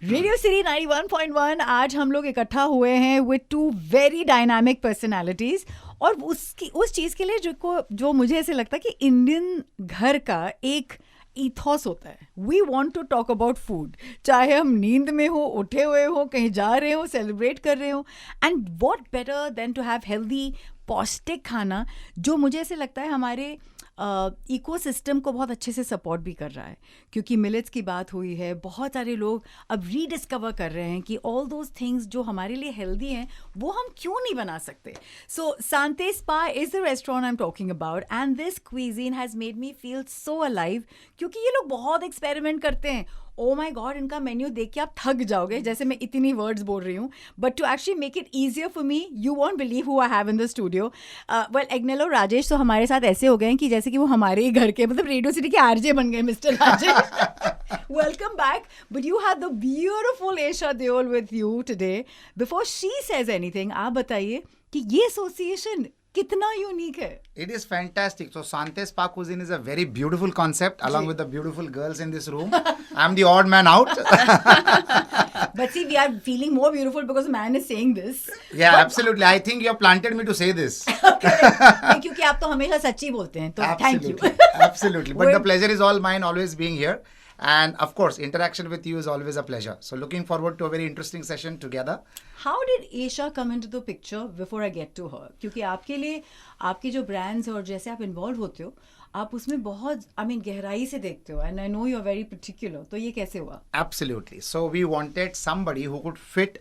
Radio city 91.1 आज हम लोग इकट्ठा हुए हैं with two very dynamic personalities और उस चीज के लिए जो मुझे ऐसे लगता है कि इंडियन घर का एक ईथॉस होता है. We want to talk about food, चाहे हम नींद में हो, उठे हुए हो, कहीं जा रहे हो, सेलिब्रेट कर रहे हो. And what better than to have healthy पौष्टिक खाना जो मुझे ऐसे लगता है हमारे इकोसिस्टम को बहुत अच्छे से सपोर्ट भी कर रहा है. क्योंकि मिलेट्स की बात हुई है, बहुत सारे लोग अब रीडिस्कवर कर रहे हैं कि ऑल दोज थिंग्स जो हमारे लिए हेल्दी हैं वो हम क्यों नहीं बना सकते. So Sante Spa is the restaurant I am talking about and this cuisine has made me feel so alive. क्योंकि ये लोग बहुत एक्सपेरिमेंट करते हैं. ओ माई गॉड, इनका मेन्यू देख के आप थक जाओगे, जैसे मैं इतनी वर्ड्स बोल रही हूँ. But to actually make it easier for me, you won't believe who I have in the studio. Well, Agnel और राजेश तो हमारे साथ ऐसे हो गए हैं कि जैसे कि वो हमारे ही घर के, मतलब रेडियो सिटी के आरजे बन गए mister Rajesh. Welcome back. But you have the beautiful Esha Deol with you today. Before she says anything, आप बताइए कि ये एसोसिएशन कितना यूनिक है. It is fantastic. So Sante Spa Cuisine is a very beautiful concept along with the beautiful girls in this room. I'm the odd man out. But see, we are feeling more beautiful because man is saying this. Yeah, absolutely. I think you have planted me to say this. नहीं, क्योंकि आप तो हमेशा सच्ची बोलते हैं, तो thank you. Absolutely. But the pleasure is all mine, always being here. And of course, interaction with you is always a pleasure. So looking forward to a very interesting session together. How did Aisha come into the picture before I get to her? क्योंकि आपके लिए आपके जो brands और जैसे आप involved होते हो, आप उसमें बहुत गहराई से देखते हो. And I know you are very particular. तो ये कैसे हुआ? Absolutely. So we wanted somebody who could fit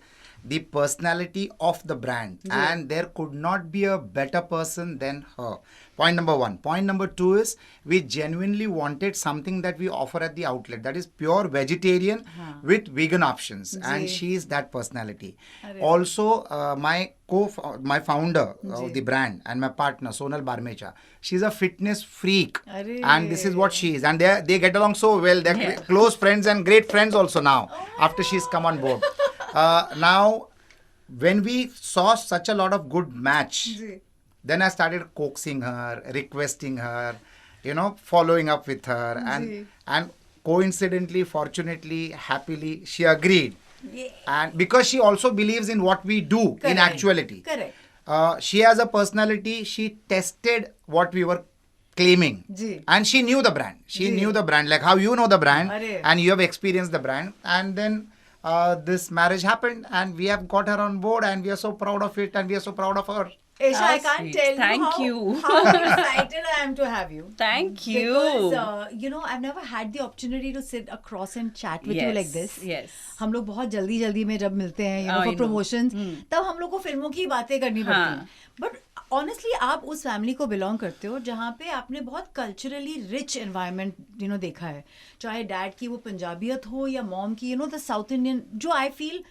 the personality of the brand, and there could not be a better person than her. Point number one. Point number two is we genuinely wanted something that we offer at the outlet that is pure vegetarian with vegan options, and she is that personality. Also, my founder of the brand and my partner Sonal Barmecha, she's a fitness freak, and this is what she is, and they get along so well. They're close friends and great friends also now after she's come on board. Now, when we saw such a lot of good match, then I started coaxing her, requesting her, following up with her, and coincidentally, fortunately, happily, she agreed. Yeah. And because she also believes in what we do in actuality. Correct. She has a personality. She tested what we were claiming, and she knew the brand. She knew the brand, like how you know the brand, and you have experienced the brand, and then this marriage happened, and we have got her on board, and we are so proud of it, and we are so proud of her. Aisha, I can't tell you how excited I am to have you. Thank you. Because, I've never had the opportunity to sit across and chat with you like this. Yes. हम लोग बहुत जल्दी में जब मिलते हैं, for promotions, तब हम लोग को फिल्मों की बातें करनी पड़ती हैं. But honestly, आप उस फैमिली को बिलोंग करते हो जहाँ पे आपने बहुत कल्चरली रिच एनवायरनमेंट देखा है. चाहे डैड की वो पंजाबियत हो या मॉम की द साउथ इंडियन, जो आई फील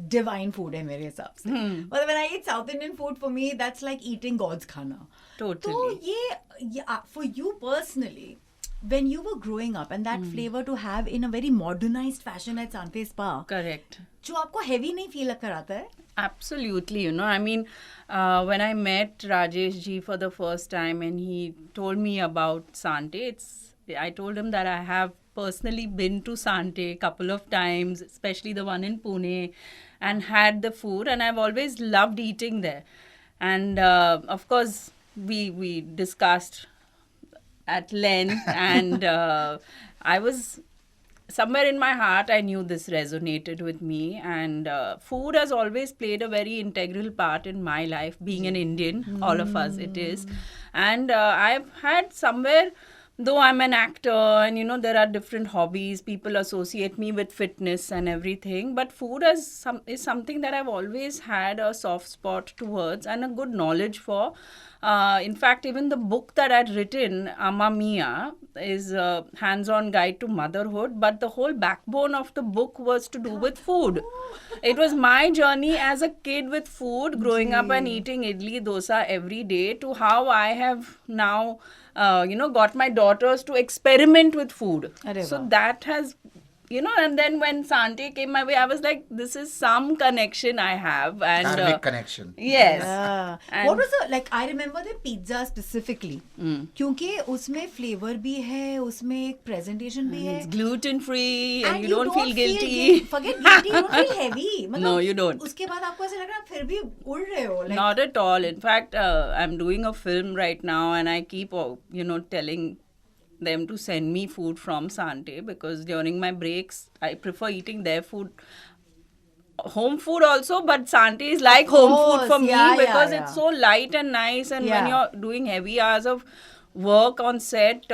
डिवाइन फूड है मेरे हिसाब से. मतलब when I eat South Indian food, for me that's like eating God's खाना. Totally. तो ये for you personally, when you were growing up, and that flavor to have in a very modernized fashion at Sante Spa, correct, जो आपको heavy नहीं feel कराता है? Absolutely. I mean, when I met Rajesh ji for the first time and he told me about Sante, I told him that I have personally been to Sante a couple of times, especially the one in Pune, and had the food, and I've always loved eating there. And of course, we discussed at length, and I was somewhere in my heart, I knew this resonated with me, and food has always played a very integral part in my life, being an Indian, all of us it is. And I've had somewhere, though I'm an actor and there are different hobbies, people associate me with fitness and everything, but food is something that I've always had a soft spot towards and a good knowledge for. In fact, even the book that I'd written, Amma Mia, is a hands-on guide to motherhood, but the whole backbone of the book was to do with food. It was my journey as a kid with food, growing up and eating idli, dosa every day, to how I have now, got my daughters to experiment with food. So that has you know, and then when Sante came my way, I was like, this is some connection I have. And Karmic connection. yes. Yeah. And- What was the, like, I remember the pizza specifically. क्योंकि उसमें flavor भी है, उसमें एक presentation भी है. It's gluten free and, And you don't feel guilty. Forget guilty, you don't feel heavy. मतलब No, you don't. उसके बाद आपको ऐसा लग रहा है फिर भी उड़ रहे हो. Like, Not at all. In fact, I'm doing a film right now, and I keep, telling them to send me food from Sante, because during my breaks, I prefer eating their food. Home food also, but Sante is like home food for course, me, yeah, because yeah. it's so light and nice. And when Yeah. you're doing heavy hours of work on set,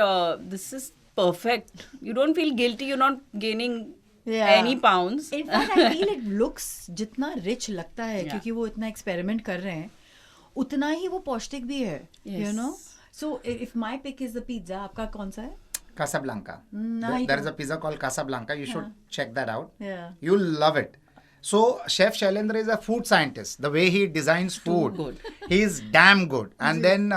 this is perfect. You don't feel guilty. You're not gaining Yeah. any pounds. In fact, I feel it looks जितना rich लगता है Yeah. क्योंकि वो इतना experiment कर रहे हैं, उतना ही वो पौष्टिक भी है. You Yes. know? So if my pick is the pizza, आपका कौन सा है? Casablanca. No, I There is a don't. pizza called Casablanca. You should check that out. Yeah. You'll love it. So Chef Shailendra is a food scientist. The way he designs food, good. he is damn good. And then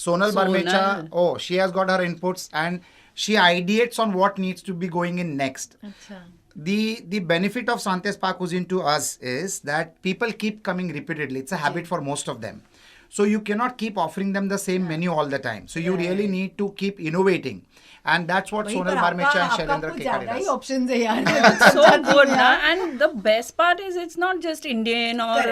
Sonal Barmecha, Sonal. she has got her inputs and she ideates on what needs to be going in next. अच्छा. The benefit of Sante Spa Cuisine to us is that people keep coming repeatedly. It's a habit for most of them. So you cannot keep offering them the same menu all the time. So you really need to keep innovating. And that's what वही Sonal पर Barmecha and आपका Shailendra कुछ Kekari ज़्यादा ही does. options है यार. So good, na? And the best part is it's not just Indian or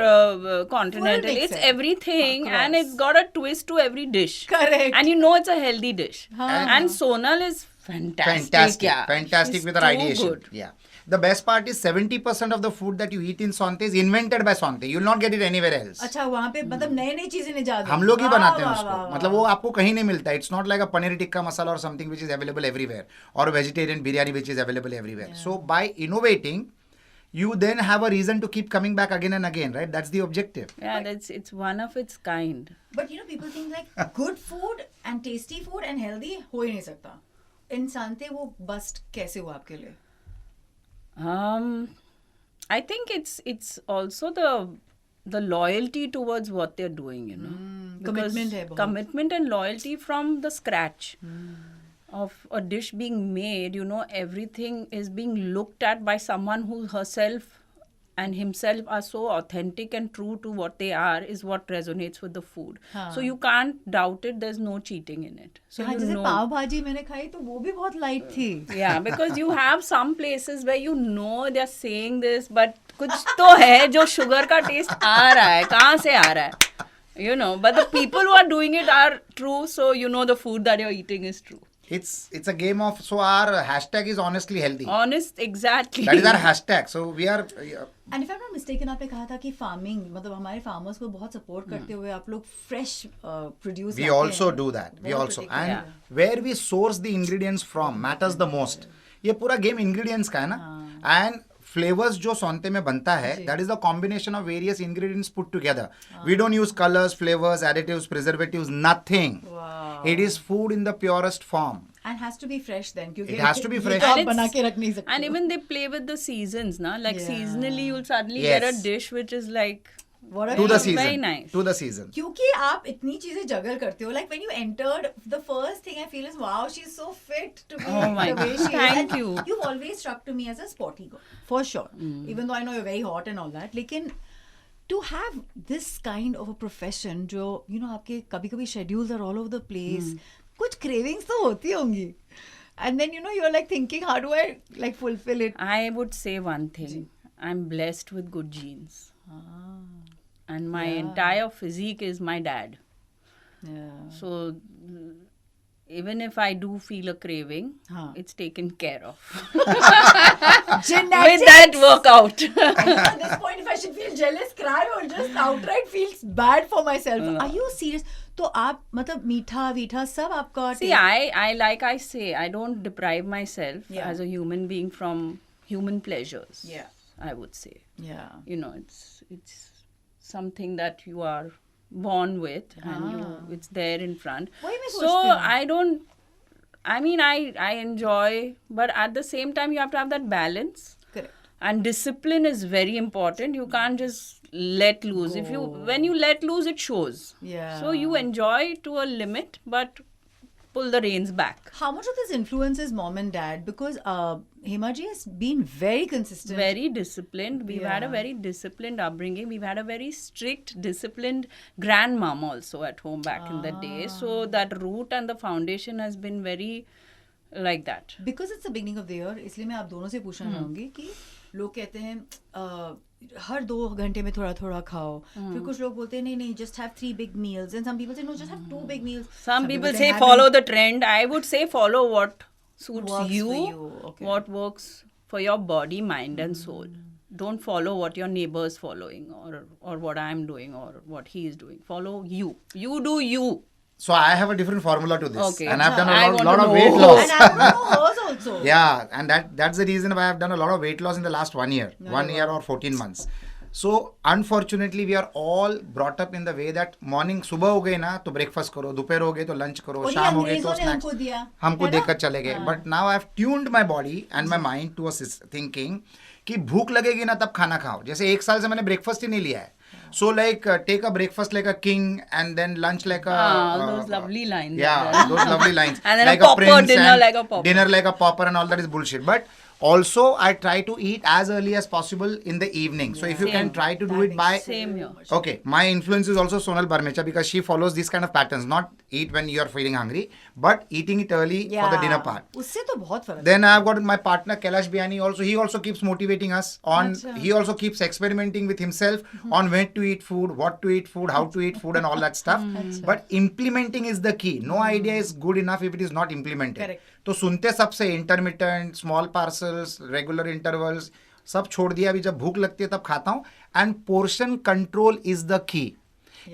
continental. Full It's mix. everything, and Across. it's got a twist to every dish. Correct. And you know it's a healthy dish. हाँ. And Sonal is fantastic. Fantastic. Yeah. Fantastic She's with her too ideation. good. Yeah. The best part is 70% of the food that you eat in Sante is invented by Sante. You'll not get it anywhere else. अच्छा वहाँ पे मतलब नई चीजें निजात हम लोग ही बनाते हैं वाह, उसको वाह, वाह, मतलब वो आपको कहीं नहीं मिलता it's not like a paneer tikka masala और something which is available everywhere और vegetarian biryani which is available everywhere so by innovating you then have a reason to keep coming back again and again, right? That's the objective. Yeah, it's one of its kind. But you know, people think like good food and tasty food and healthy हो ही नहीं सकता. इन Sante वो bust कैसे हुआ आपके लिए? I think it's also the loyalty towards what they're doing, you know. Because commitment है बहुत. commitment and loyalty from the scratch of a dish being made, you know, everything is being looked at by someone who herself and himself are so authentic and true to what they are, is what resonates with the food. हाँ. So you can't doubt it. There's no cheating in it. So हाँ, you जैसे know. पाव भाजी मैंने खाई तो वो भी बहुत लाइट थी. Yeah, because you have some places where you know they're saying this, but कुछ तो है जो sugar का taste आ रहा है, कहाँ से आ रहा है? You know, but the people who are doing it are true, so you know the food that you're eating is true. It's a game of, so our hashtag is honestly healthy. Honest, exactly. That is our hashtag. So we are And if I'm not mistaken, आपने कहा था कि farming मतलब हमारे farmers को बहुत support करते हुए आप लोग fresh produce we latte also हैं. do that. We बहुत also particular and है. where we source the ingredients from matters the most. ये पूरा game ingredients का है ना. And flavors जो सौंते में बनता है, that is the combination of various ingredients put together. We don't use colors, flavors, additives, preservatives, nothing. Wow. It is food in the purest form. And has to be fresh then क्योंकि It has to be ये fresh. तो आप And बना it's- के रख नहीं सकते. And even they play with the seasons, na? Like Yeah. seasonally, you'll suddenly Yes. get a dish which is like What a To the Very season. nice. To the season. क्योंकि आप इतनी चीजें जगल करते हो. Like when you entered, the first thing I feel is wow, she's so fit to be Oh my the way God. she is. Thank And you. You've always struck to me as a sporty girl, for sure. Even though I know you're very hot and all that. लेकिन to have this kind of a profession जो you know आपके कभी-कभी schedules are all over the place. कुछ cravings तो होती होंगी. And then you know you're like thinking how do I like fulfill it? I would say one thing. I'm blessed with good genes. And my entire physique is my dad. Yeah. So even if I do feel a craving, Huh. it's taken care of. Genetics. With that workout. At this point, if I should feel jealous, cry or just outright feels bad for myself. Are you serious? तो आप मतलब मीठा वीठा सब आपका See, I like I say, I don't deprive myself Yeah. as a human being from human pleasures. Yeah. I would say. Yeah. You know, it's something that you are born with and it's there in front. वही मैं So सोचती हूँ. I don't. I mean, I enjoy, but at the same time, you have to have that balance. Correct. And discipline is very important. You can't just let loose. If you when you let loose, it shows. Yeah. So you enjoy to a limit, but pull the reins back. How much of this influences mom and dad? Because Himaji has been very consistent. Very disciplined. We've had a Yeah. very disciplined upbringing. We've had a very strict, disciplined grandmom also at home back in the day. So that root and the foundation has been very like that. Because it's the beginning of the year, इसलिए मैं आप दोनों से पूछना चाहूंगी कि लोग कहते हैं हर 2 घंटे में थोड़ा थोड़ा खाओ, फिर कुछ लोग बोलते हैं नहीं नहीं just have 3 big meals, and some people say no, just have 2 big meals. Some people say say having- follow the trend. I would say follow what suits Works you, for you, okay. what works for your body, mind, and soul. Don't follow what your neighbor is following, or what I'm doing, or what he is doing. Follow you. You do you. So I have a different formula to this, Okay. and I've done I a want lot to of know. weight loss. And I want to know hers also. Yeah, and that's the reason why I've done a lot of weight loss in the last 1 year, 1 year or 14 months. So unfortunately, we are all brought up in the way that morning सुबह हो गई ना तो breakfast करो, दोपहर हो गई तो lunch करो, और ये शाम हो गई तो अंग्रेजों ने snacks हमको दिया, हमको है ना? देकर चले गए. But now I've tuned my body and my mind to a thinking कि भूख लगेगी ना तब खाना खाओ. जैसे 1 साल से मैंने breakfast ही नहीं लिया है. So like take a breakfast like a king and then lunch like a Those lovely lines. yeah, those lovely lines. And then like a pauper prince dinner and like a pauper. dinner like a pauper and all that is bullshit. But also I try to eat as early as possible in the evening. So if you can Same. try to do That it by makes Same here. okay, my influence is also Sonal Barmecha because she follows these kind of patterns. Not eat when you are feeling hungry, but eating it early for the dinner part. उससे तो बहुत फर्क है. Then I've got my partner Kailash Biani also. He also keeps motivating us on. Achha. He also keeps experimenting with himself on when to eat food, what to eat food, how to eat food, and all that stuff. But implementing is the key. No idea is good enough if it is not implemented. Correct. तो सुनते सबसे intermittent, small parcels, regular intervals, सब छोड़ दिया. अभी जब भूख लगती है तब खाता हूँ. And portion control is the key.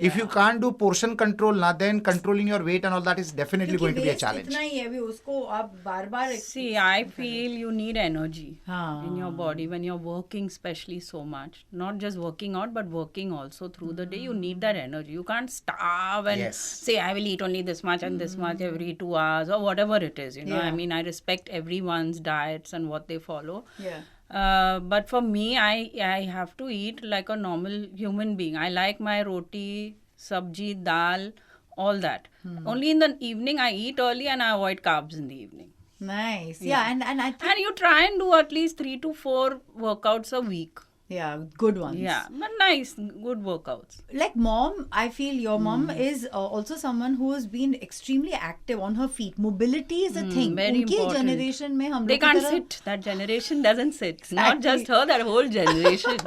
If you can't do portion control ना, then controlling your weight and all that is definitely going to be a challenge. इतना ही है भी उसको आप बार-बार See, I feel you need energy हाँ. in your body when you're working, especially so much. Not just working out, but working also through the day. You need that energy. You can't starve and Yes. say, I will eat only this much and this much every 2 hours or whatever it is. You know, Yeah. I mean, I respect everyone's diets and what they follow. Yeah. But for me, I have to eat like a normal human being. I like my roti, sabji, dal, all that. Only in the evening I eat early and I avoid carbs in the evening. Nice. Yeah, and I think And you try and do at least 3 to 4 workouts a week. yeah, good ones. Yeah, but nice, good workouts. Like mom, I feel your mom is also someone who has been extremely active on her feet. Mobility is a thing. very उनकी important. generation में हम They लोग की can't तरह- sit. That generation doesn't sit. Not Exactly. just her, that whole generation.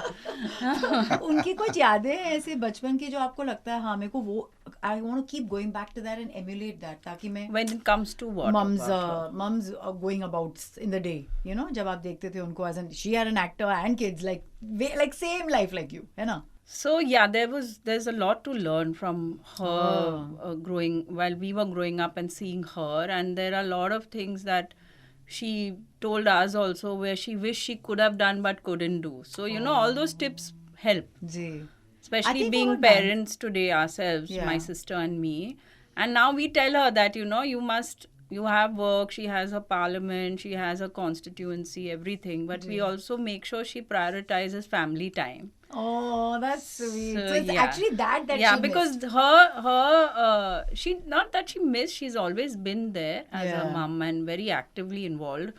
उनकी कुछ यादें हैं ऐसे बचपन की जो आपको लगता है हाँ मेरे को वो I want to keep going back to that and emulate that ताकि मैं When it comes to what? mums about her? mums going about in the day, you know, जब आप देखते थे उनको as an she had an actor and kids like same life like you, है ना? So yeah, there's a lot to learn from her growing while we were growing up and seeing her, and there are a lot of things that she told us also where she wished she could have done but couldn't do. So you know, all those tips help, ji. especially think being about that. parents today ourselves, Yeah. my sister and me. And now we tell her that you have work, she has her parliament, she has her constituency, everything, but we also make sure she prioritizes family time. Oh, that's sweet. So, it's yeah. actually that yeah, she because missed. her she not that she missed, she's always been there as Yeah. a mum and very actively involved.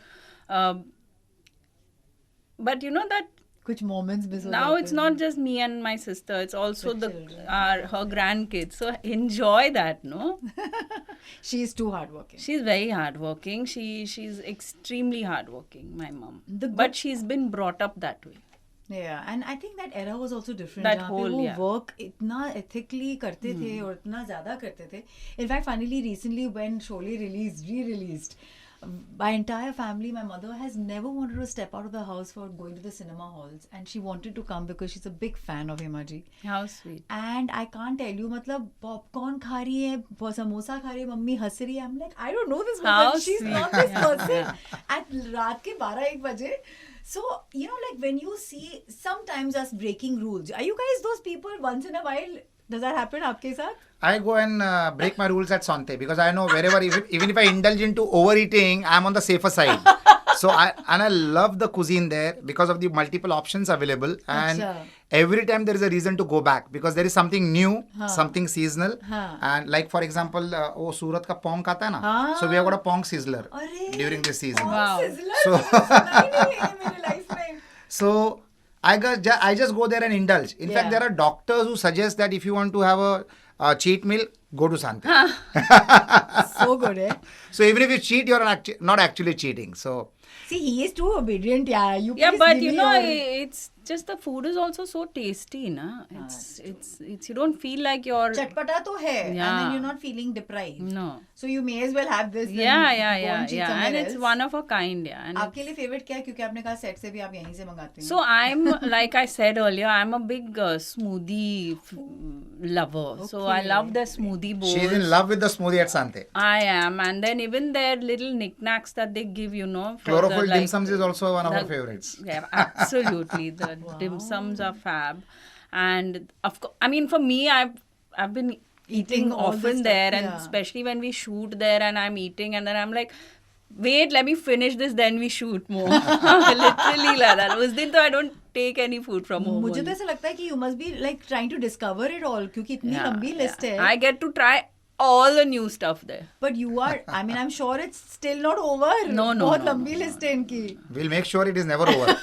But you know that कुछ moments miss हो now जाते it's हैं. not just me and my sister, it's also The children. her grandkids. So enjoy that, no? She's too hardworking. She's very hardworking. She's extremely hardworking, my mom. The But she's been brought up that way. Yeah, and I think that era was also different. That जहाँ पे whole, वो yeah. work इतना ethically करते थे और इतना ज़्यादा करते थे. In fact, finally, recently when Sholay re-released, my entire family, my mother has never wanted to step out of the house for going to the cinema halls, and she wanted to come because she's a big fan of Himaji. How sweet. And I can't tell you, मतलब popcorn खा रही है, समोसा खा रही है, mummy हंस रही है. I'm like, I don't know this woman. How She's sweet. not this Yeah, person. yeah. At रात के 12-1 बजे. So, you know, like when you see sometimes us breaking rules, are you guys those people once in a while? Does that happen आपके साथ? I go and break my rules at Sante because I know wherever, even if I indulge into overeating, I'm on the safer side. So I love the cuisine there because of the multiple options available, and Acha. every time there is a reason to go back because there is something new, हाँ. something seasonal, हाँ. and like for example, वो सूरत का पोंक आता है ना, हाँ. so we have got a ponk sizzler अरे. during this season. Wow. Sizzler So- मैंने सुना ही नहीं है मेरे life में. So I just go there and indulge. In fact, Yeah. there are doctors who suggest that if you want to have a cheat meal, go to Sante. So good, eh? So even if you cheat, you're not actually cheating. So See, he is too obedient, yeah. You Yeah, please but give you me know, your- it's just the food is also so tasty, na. It's you don't feel like you're चटपटा तो है, and then Yeah. you're not feeling deprived. no. So you may as well have this. Yeah, and yeah, go yeah, and cheat yeah, somewhere and it's else. one of a kind, yeah. And आपके लिए favorite क्या है? क्योंकि आपने कहा set से भी आप यहीं से मंगाते हैं. so I'm like I said earlier, I'm a big smoothie lover. So I Okay. love the smoothie bowls. she's in love with the smoothie at Sante. I am, and then even their little knickknacks that they give, you know. For Chlorophyll the, dim like, sums is also one of the- our favorites. Yeah, absolutely. The dim sums are fab, and of course, I mean, for me, I've been eating all the often stuff, there, and yeah. especially when we shoot there, and I'm eating, and then I'm like, wait, let me finish this, then we shoot more. Literally like that. उस दिन तो I don't take any food from home. मुझे तो only. ऐसा लगता है कि you must be like trying to discover it all क्योंकि इतनी Yeah, लंबी list yeah. है. I get to try all the new stuff there. But you are, I mean, I'm sure it's still not over. No, बहुत no, लंबी no, list है इनकी. We'll make sure it is never over.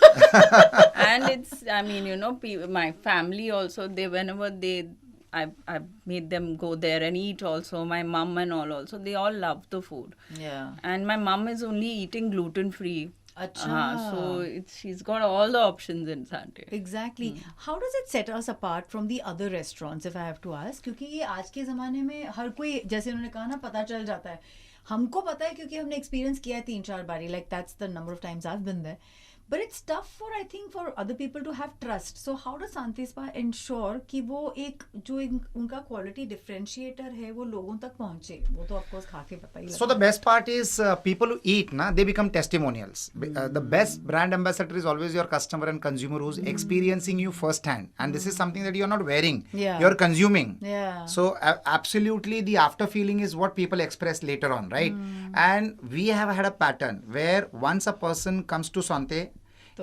And it's, I mean, you know, my family also, they whenever I made them go there and eat also, my mum and all also, they all love the food. Yeah. And my mum is only eating gluten free. अच्छा. So she's got all the options in Sante. Exactly. How does it set us apart from the other restaurants, if I have to ask? क्योंकि ये आज के ज़माने में हर कोई, जैसे उन्होंने कहा ना, पता चल जाता है. हमको पता है क्योंकि हमने एक्सपीरियंस किया है 3-4 बारी. Like that's the number of times I've been there. But it's tough for, I think, for other people to have trust. So how does Sante Spa ensure कि वो एक जो उनका quality differentiator है वो लोगों तक पहुँचे? वो तो of course खा के पता ही So the best part is people who eat, they become testimonials. The best brand ambassador is always your customer and consumer who's experiencing you firsthand. And this is something that you're not wearing. Yeah. You're consuming. Yeah. So absolutely the after feeling is what people express later on, right? And we have had a pattern where once a person comes to Sante,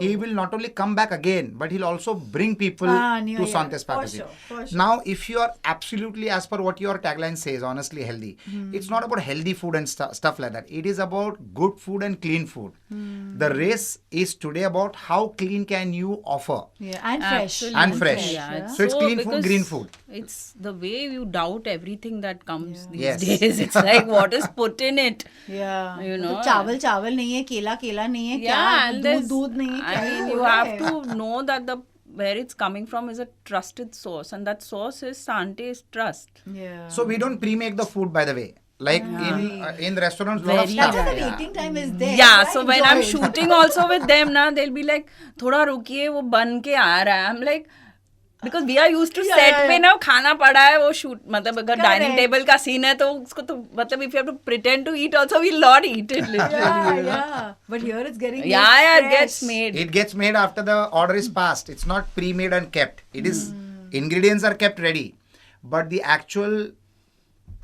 he will not only come back again, but he'll also bring people to Sante Spa. For sure. Now, if you are absolutely, as per what your tagline says, honestly healthy, it's not about healthy food and stuff like that. It is about good food and clean food. The race is today about how clean can you offer. Yeah, and fresh. Absolutely. And fresh. Yeah, So it's clean food, because green food. It's the way you doubt everything that comes these Yes. days. It's like what is put in it. Yeah. You know. तो चावल चावल नहीं है, केला केला नहीं है, Yeah, क्या and दूध there's- दूध नहीं है, I क्या mean, हो you रहा have है? to know that where it's coming from is a trusted source, and that source is Sante's trust. Yeah. So we don't pre-make the food, by the way. Like in restaurants, lot of Very stuff. That's why the Yeah. waiting time is there. Yeah, I so when enjoy I'm it. shooting also with them, na, they'll be like, थोड़ा रुकिए वो बन के आ रहा है. I'm like, because we are used to set पे ना खाना पड़ा है वो shoot, मतलब अगर डाइनिंग टेबल का सीन है तो उसको तो मतलब if you have to pretend to eat also we'll not eat it literally. Yeah. But here it's getting Yeah, it fresh. gets made. It gets made after the order is passed. It's not pre-made and kept. It is ingredients are kept ready, but the actual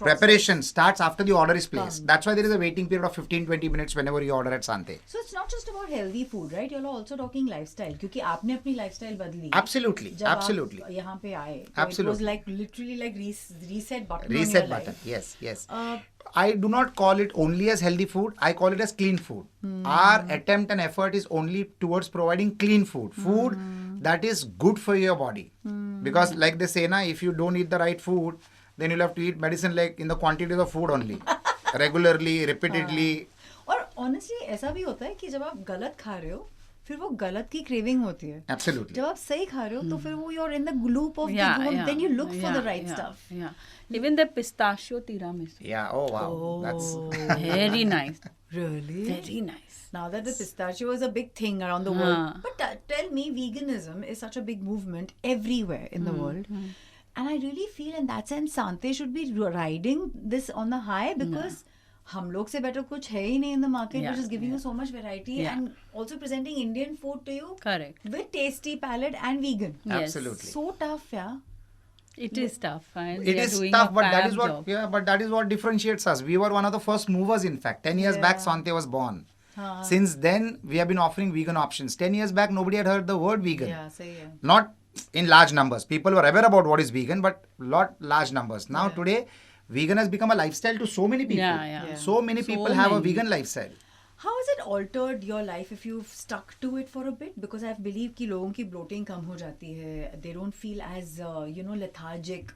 preparation starts after the order is placed. That's why there is a waiting period of 15-20 minutes whenever you order at Sante. So it's not just about healthy food, right? You're also talking lifestyle क्योंकि आपने अपनी lifestyle बदली. Absolutely, जब absolutely. आप यहाँ पे आए. तो Absolutely. It was like literally like reset button. Reset on your button. life. Yes, yes. Uh, I do not call it only as healthy food. I call it as clean food. Our attempt and effort is only towards providing clean food. Food that is good for your body. Because like they say, if you don't eat the right food, then you'll have to eat medicine like in the quantities of food only. Regularly, repeatedly. और honestly ऐसा भी होता है कि जब आप गलत खा रहे हो फिर वो गलत की क्रेविंग होती है. Absolutely. जब आप सही खा रहे हो तो फिर वो you're in the loop of Yeah, the zone, yeah, then you look for the yeah, right yeah, stuff. Yeah, even the pistachio tiramisu, Yeah, oh wow. That's very nice, Really? very nice. Now that the pistachio is a big thing around the world. But tell me, veganism is such a big movement everywhere in the world. And I really feel in that sense, Sante should be riding this on the high because हम लोग से better कुछ है ही नहीं in the market, Yeah, which is giving you so much variety Yeah. and also presenting Indian food to you Correct. with tasty palate and vegan. Yes. absolutely. So tough, yeah. It is tough. And It we are is doing tough, a but that fab is what job. but that is what differentiates us. We were one of the first movers. In fact, 10 years back, Yeah. Sante was born. Since then, we have been offering vegan options. 10 years back, nobody had heard the word vegan. Yeah, सही है. Not in large numbers. People were aware about what is vegan, but large numbers. Now today, vegan has become a lifestyle to so many people. Yeah. So many people have a vegan lifestyle. How has it altered your life if you've stuck to it for a bit? Because I believe कि लोगों की bloating कम हो जाती है. They don't feel as lethargic.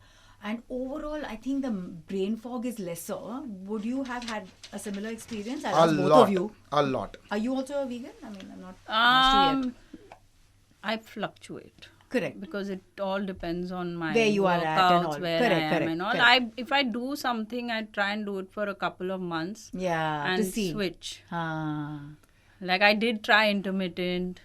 And overall, I think the brain fog is lesser. Would you have had a similar experience? I'll ask both of you. A lot. Are you also a vegan? I mean, I'm not asked you yet. I fluctuate. Correct. Because it all depends on my Where you are at and all. where Correct, I am correct, and all. correct. If I do something, I try and do it for a couple of months Yeah, and to see. switch. हाँ. Like I did try intermittent.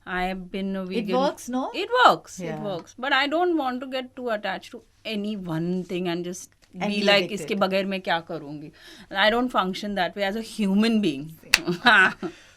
I have been a vegan. It works, no? It works. Yeah. It works. But I don't want to get too attached to any one thing and just And be be like, addicted. इसके बगैर मैं क्या करूँगी? I don't function that way as a human being.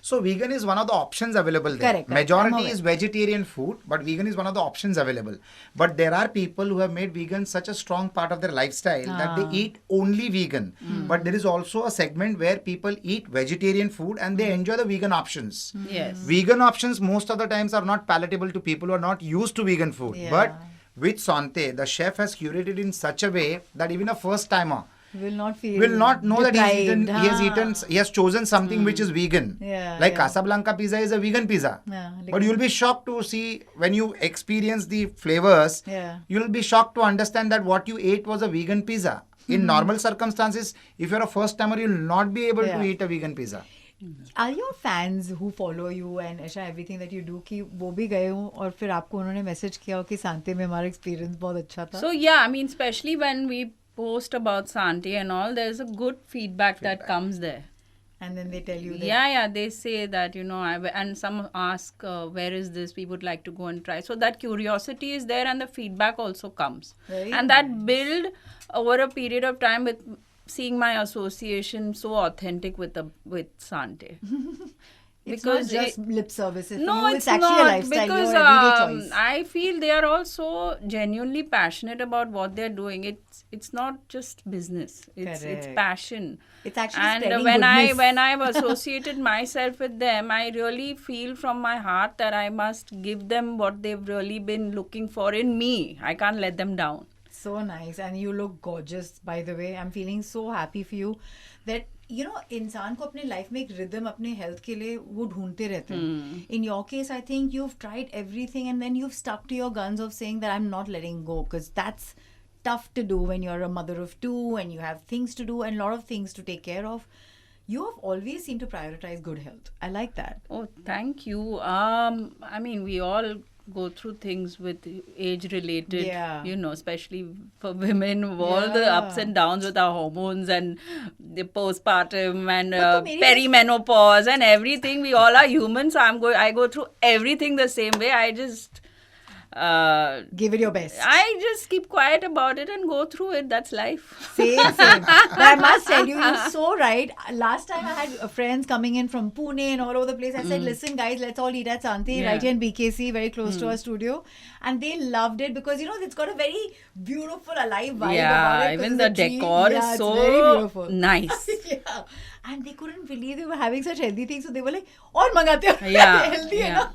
So vegan is one of the options available there. Correct. I'm Majority aware. is vegetarian food, but vegan is one of the options available. But there are people who have made vegan such a strong part of their lifestyle that they eat only vegan. But there is also a segment where people eat vegetarian food and they enjoy the vegan options. Yes. Vegan options most of the times are not palatable to people who are not used to vegan food. Yeah. But with Sante, the chef has curated in such a way that even a first timer Will not feel will not know that deprived. he has chosen something which is vegan. Yeah, like yeah. Casablanca pizza is a vegan pizza. Yeah, But you'll be shocked to see when you experience the flavors, Yeah. you'll be shocked to understand that what you ate was a vegan pizza. In normal circumstances, if you're a first timer, you'll not be able Yeah. to eat a vegan pizza. Are your fans who follow you and Isha everything that you do कि वो भी गए हों और फिर आपको उन्होंने message किया हो कि सांते में हमारा एक्सपीरियंस बहुत अच्छा था? So yeah, I mean, especially when we post about Sante and all, there's a good feedback that comes there. And then they tell you that. Yeah, they say that, and some ask, where is this? We would like to go and try. So that curiosity is there and the feedback also comes. Very and that build over a period of time with seeing my association so authentic with Sante. It's Because not just lip service. For No, you, it's actually not, a lifestyle, because your everyday choice. I feel they are also genuinely passionate about what they're doing. It's not just business. It's Correct. passion. It's actually And spreading when goodness. when I've associated myself with them, I really feel from my heart that I must give them what they've really been looking for in me. I can't let them down. So nice. And you look gorgeous, by the way. I'm feeling so happy for you that इंसान को अपने life में एक rhythm अपने health के लिए वो ढूंढते रहते हैं. In your case, I think you've tried everything and then you've stuck to your guns of saying that I'm not letting go, because that's tough to do when you're a mother of two and you have things to do and a lot of things to take care of. You have always seemed to prioritize good health. I like that. Oh, thank you. I mean, we all go through things with age related, Yeah. especially for women, all the ups and downs with our hormones and the postpartum and But to perimenopause and everything. We all are human, so I go through everything the same way. I just Give it your best. I just keep quiet about it and go through it. That's life. Same. But I must tell you, you're so right. Last time I had friends coming in from Pune and all over the place. I said, listen, guys, let's all eat at Santi, Yeah. right here in BKC, very close to our studio. And they loved it because, it's got a very beautiful, alive vibe about Yeah, it. 'cause even it's the a tree. decor Yeah, is it's so very beautiful. nice. Yeah. And they couldn't believe they were having such healthy things. So they were like, और मंगाते हो Yeah, healthy है yeah. ना?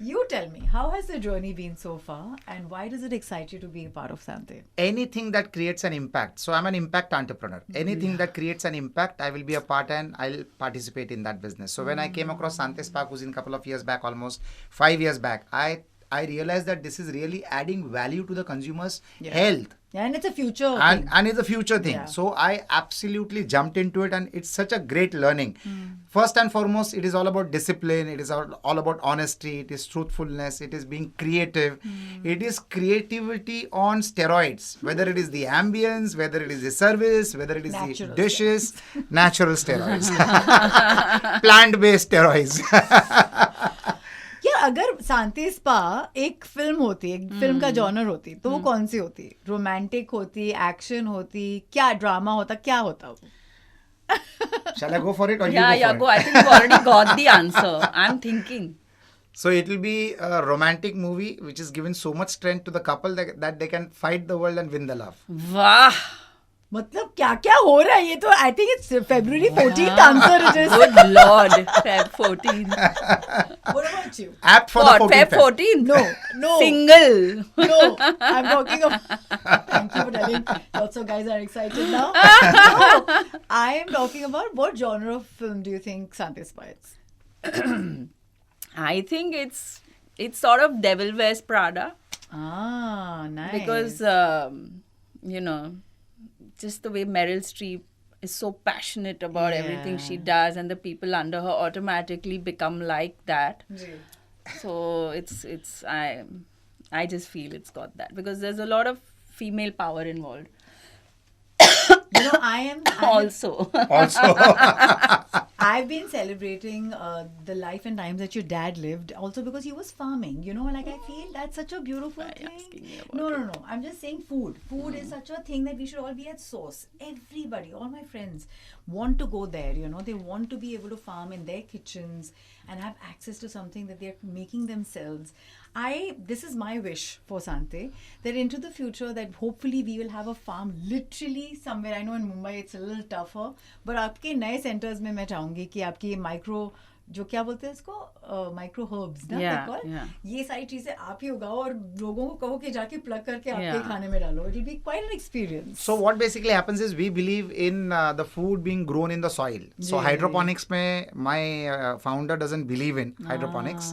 You tell me, how has the journey been so far and why does it excite you to be a part of Sante? Anything that creates an impact. So I'm an impact entrepreneur. Anything that creates an impact, I will be a part and I'll participate in that business. So when I came across Sante Spa Cuisine a couple of years back, almost 5 years back, I realized that this is really adding value to the consumer's health. Yeah, and it's a future And, thing. and it's a future thing. Yeah. So I absolutely jumped into it and it's such a great learning. First and foremost, it is all about discipline. It is all about honesty. It is truthfulness. It is being creative. It is creativity on steroids. Whether it is the ambience, whether it is the service, whether it is Natural the dishes, natural steroids. Plant-based steroids. यार अगर सांते spa एक film होती, एक film का genre होती, तो वो कौन सी होती? रोमांटिक होती, एक्शन होती, क्या ड्रामा होता, क्या होता वो? Shall I go for it or Yeah, you go for go. it? I think you already got the answer. I'm thinking. So it will be a romantic movie which is given so much strength to the couple that they can fight the world and win the love. Wow. मतलब क्या क्या हो रहा है ये तो I think it's February 14th answer it is. Good Lord, Feb 14. What about you? Apt for the What, 14th Feb Feb. 14? No. Single. No, I'm talking of. Thank you for telling. Lots of guys are excited now. No, I am talking about what genre of film do you think Sante aspires? I think it's sort of Devil Wears Prada. Ah, nice. Because you know, just the way Meryl Streep is so passionate about everything she Yeah. does, and the people under her automatically become like that. Ji. So it's I just feel it's got that because there's a lot of female power involved You know, I'm also. Also. I've been celebrating the life and times that your dad lived also because he was farming, you know, like I feel that's such a beautiful Why are you asking me thing. about No. I'm just saying food. Food is such a thing that we should all be at source. Everybody, all my friends want to go there, you know, they want to be able to farm in their kitchens and have access to something that they're making themselves. This is my wish for Sante that into the future that hopefully we will have a farm literally somewhere. I know in Mumbai it's a little tougher, but आपके नए centers में मैं चाहूँगी कि आपकी ये micro जो क्या बोलते हैं इसको माइक्रो हर्ब्स ना Yeah, they're called, yeah. ये सारी चीजें आप ही उगाओ और लोगों को कहो कि जाके प्लग करके आपके Yeah. खाने में डालो. It will be quite an experience. So what basically happens is we believe in the food being grown in the soil. So Yeah. hydroponics mein my founder doesn't believe in hydroponics,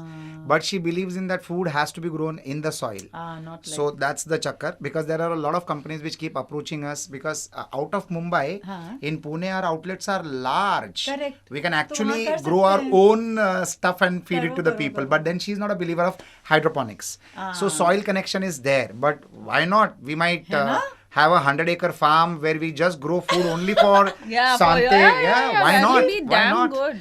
but she believes in that food has to be grown in the soil. Not like So that's the chakkar because there are a lot of companies which keep approaching us because out of Mumbai, हाँ. in Pune our outlets are large. Correct. We can तो actually वहाँ कर grow our सकते हैं. own stuff and feed it to the करो, people. करो. But then she's not a believer of hydroponics. So soil connection is there. But why not? We might है ना? have a 100-acre farm where we just grow food only for Yeah, Sante. yeah, Why that not? will be Why damn not? good.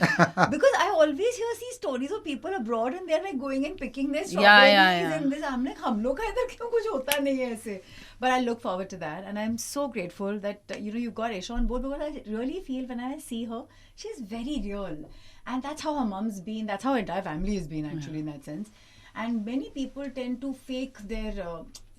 because I always hear these stories of people abroad and they're like going and picking their Yeah, strawberries yeah. and this. I'm like हम लोग का इधर क्यों कुछ होता नहीं है ऐसे. But I look forward to that and I'm so grateful that you know you got Aisha on board because I really feel when I see her she's very real and that's how her mom's been, that's how her entire family has been actually in that sense. And many people tend to fake their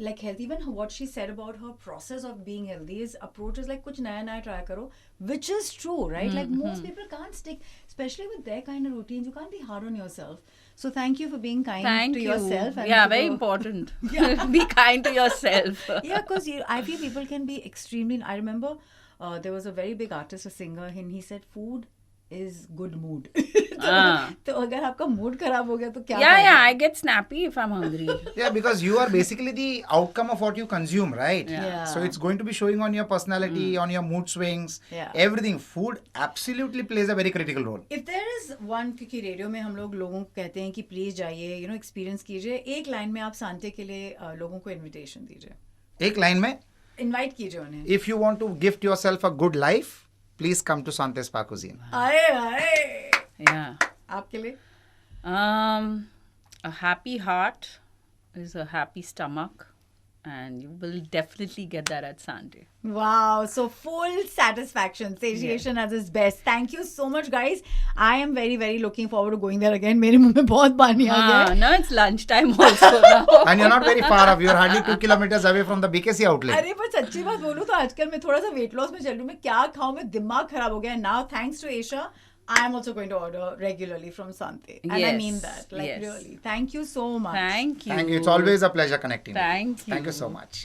like health. Even what she said about her process of being healthy is approach is like कुछ नया नया try करो, which is true, right? Like most people can't stick, especially with their kind of routines. You can't be hard on yourself. So thank you for being kind Thank to you. yourself. And Yeah, to very the- important. Be kind to yourself. Yeah, because I feel people can be extremely. I remember there was a very big artist, a singer, and he said food is good mood. तो अगर आपका mood खराब हो गया तो क्या Yeah, फायदा? I get snappy if I'm hungry. Yeah, because you are basically the outcome of what you consume, right? Yeah. So it's going to be showing on your personality, on your mood swings, Yeah. everything. Food absolutely plays a very critical role. If there is one, क्योंकि radio में हम लोग लोगों को कहते हैं कि please जाइए, यू नो एक्सपीरियंस कीजिए, एक लाइन में आप सांते के लिए लोगों को इनविटेशन दीजिए, एक line में, इनवाइट कीजिए उन्हें. if you want to gift yourself a good life, please come to Sante Spa Cuisine. आए Yeah. आपके लिए. A happy heart is a happy stomach, and you will definitely get that at Sante. Wow, so full satisfaction, satiation at its best. Thank you so much, guys. I am very, very looking forward to going there again. मेरे मुंह में बहुत पानी आ गया है. Now it's lunchtime also now. And you're not very far off. You're hardly 2 kilometers away from the BKC outlet. अरे पर सच्ची बात बोलूं तो आजकल मैं थोड़ा सा वेट लॉस में चल रही हूँ. मैं क्या खाऊं, मैं दिमाग खराब हो गया है. Now thanks to Aisha, I am also going to order regularly from Sante. And I Yes, mean that. Like yes. really. Thank you so much. Thank you. Thank you. It's always a pleasure connecting with you. Thank you. Thank you so much.